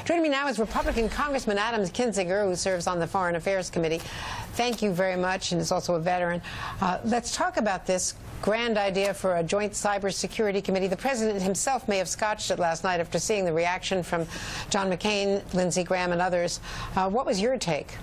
Joining me now is Republican Congressman Kinzinger, who serves on the Foreign Affairs Committee. Thank you very much, and is also a veteran. Let's talk about this grand idea for a joint cybersecurity committee. The president himself may have scotched it last night after seeing the reaction from John McCain, Lindsey Graham, and others. What was your take?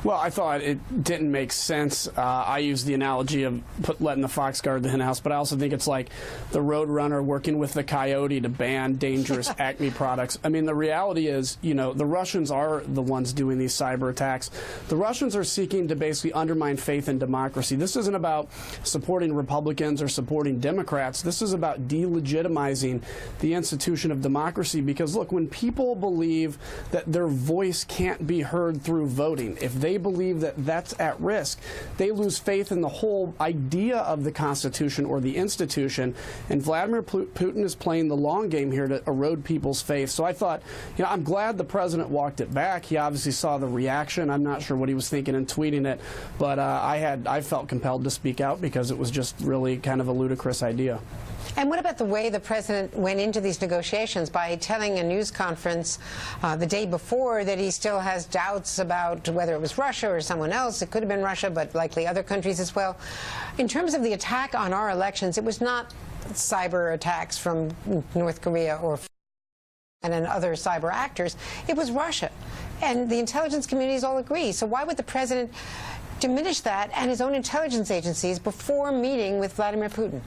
Well, I thought it didn't make sense. I use the analogy of letting the fox guard the hen house, but I also think it's like the roadrunner working with the coyote to ban dangerous Acme products. I mean, the reality is, you know, the Russians are the ones doing these cyber attacks. The Russians are seeking to basically undermine faith in democracy. This isn't about supporting Republicans or supporting Democrats. This is about delegitimizing the institution of democracy because, look, when people believe that their voice can't be heard through voting, if they believe that that's at risk, they lose faith in the whole idea of the Constitution or the institution. And Vladimir Putin is playing the long game here to erode people's faith. So I thought, you know, I'm glad the president walked it back. He obviously saw the reaction. I'm not sure what he was thinking in tweeting it, but I felt compelled to speak out because it was just really kind of a ludicrous idea. And what about the way the president went into these negotiations by telling a news conference the day before that he still has doubts about whether it was Russia or someone else? It could have been Russia, but likely other countries as well. In terms of the attack on our elections, it was not cyber attacks from North Korea or and other cyber actors. It was Russia. And the intelligence communities all agree. So why would the president diminish that and his own intelligence agencies before meeting with Vladimir Putin?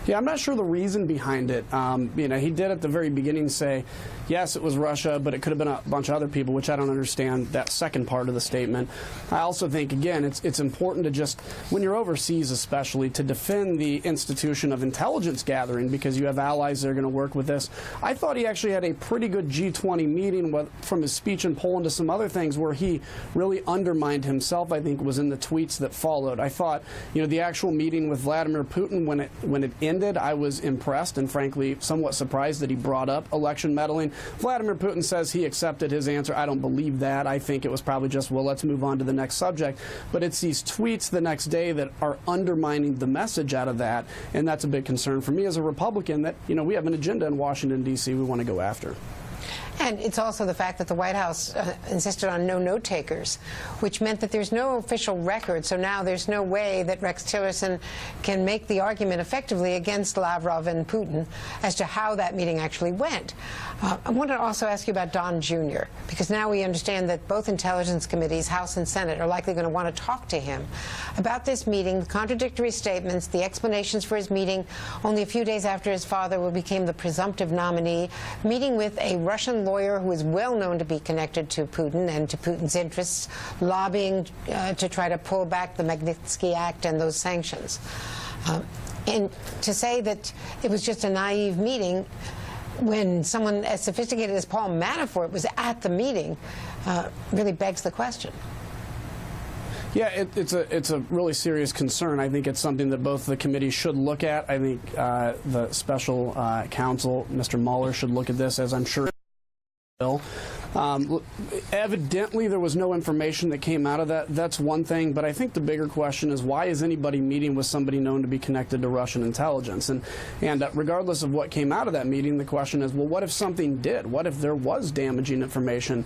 Yeah, I'm not sure the reason behind it. You know, he did at the very beginning say, yes, it was Russia, but it could have been a bunch of other people, which I don't understand that second part of the statement. I also think, again, it's important to just, when you're overseas especially, to defend the institution of intelligence gathering because you have allies that are going to work with this. I thought he actually had a pretty good G20 meeting from his speech in Poland to some other things where he really undermined himself, I think, was in the tweets that followed. I thought, you know, the actual meeting with Vladimir Putin, when it ended, I was impressed and, frankly, somewhat surprised that he brought up election meddling. Vladimir Putin says he accepted his answer. I don't believe that. I think it was probably just, well, let's move on to the next subject. But it's these tweets the next day that are undermining the message out of that, and that's a big concern for me as a Republican that, you know, we have an agenda in Washington, D.C. we want to go after. And it's also the fact that the White House insisted on no note-takers, which meant that there's no official record. So now there's no way that Rex Tillerson can make the argument effectively against Lavrov and Putin as to how that meeting actually went. I want to also ask you about Don Jr., because now we understand that both intelligence committees, House and Senate, are likely going to want to talk to him about this meeting, the contradictory statements, the explanations for his meeting only a few days after his father became the presumptive nominee, meeting with a Russian lawyer who is well known to be connected to Putin and to Putin's interests, lobbying to try to pull back the Magnitsky Act and those sanctions. And to say that it was just a naive meeting when someone as sophisticated as Paul Manafort was at the meeting really begs the question. Yeah, it's a really serious concern. I think it's something that both the committees should look at. I think the special counsel, Mr. Mueller, should look at this, as I'm sure he will. Evidently, there was no information that came out of that. That's one thing, but I think the bigger question is, why is anybody meeting with somebody known to be connected to Russian intelligence? And regardless of what came out of that meeting, the question is, well, what if something did? What if there was damaging information?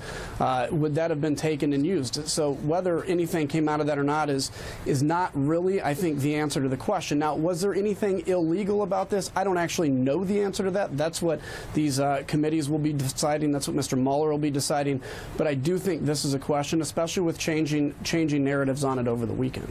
Would that have been taken and used? So whether anything came out of that or not is not really, I think, the answer to the question. Now, was there anything illegal about this? I don't actually know the answer to that. That's what these committees will be deciding. That's what Mr. Mueller will be deciding, but I do think this is a question, especially with changing narratives on it over the weekend.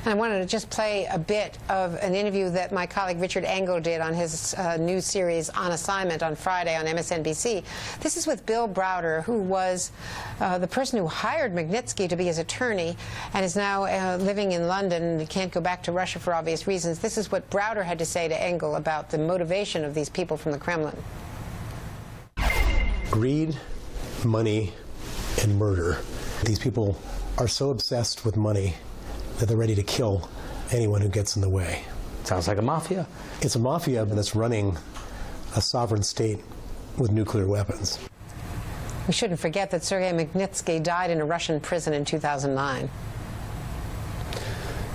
And I wanted to just play a bit of an interview that my colleague Richard Engel did on his new series On Assignment on Friday on MSNBC. This is with Bill Browder, who was the person who hired Magnitsky to be his attorney and is now living in London and can't go back to Russia for obvious reasons. This is what Browder had to say to Engel about the motivation of these people from the Kremlin. Greed, money, and murder. These people are so obsessed with money that they're ready to kill anyone who gets in the way. Sounds like a mafia. It's a mafia that's running a sovereign state with nuclear weapons. We shouldn't forget that Sergei Magnitsky died in a Russian prison in 2009.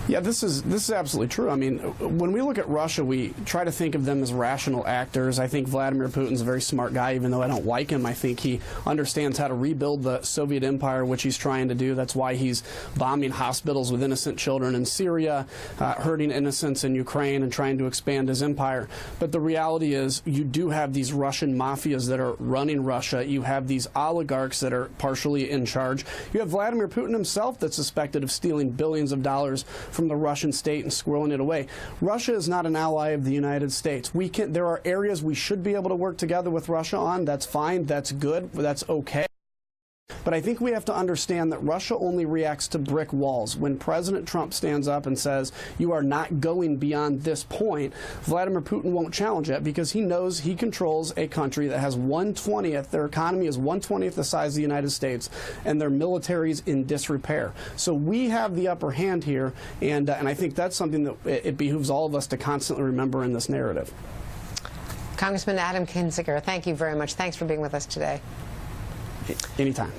Yeah, this is absolutely true. I mean, when we look at Russia, we try to think of them as rational actors. I think Vladimir Putin's a very smart guy, even though I don't like him. I think he understands how to rebuild the Soviet empire, which he's trying to do. That's why he's bombing hospitals with innocent children in Syria, hurting innocents in Ukraine, and trying to expand his empire. But the reality is you do have these Russian mafias that are running Russia. You have these oligarchs that are partially in charge. You have Vladimir Putin himself that's suspected of stealing billions of dollars from the Russian state and squirreling it away. Russia is not an ally of the United States. There are areas we should be able to work together with Russia on. That's fine. That's good. That's okay. But I think we have to understand that Russia only reacts to brick walls. When President Trump stands up and says, you are not going beyond this point, Vladimir Putin won't challenge it because he knows he controls a country that has 1/20th, their economy is 1/20th the size of the United States, and their military is in disrepair. So we have the upper hand here, and I think that's something that it behooves all of us to constantly remember in this narrative. Congressman Adam Kinzinger, thank you very much. Thanks for being with us today. Anytime.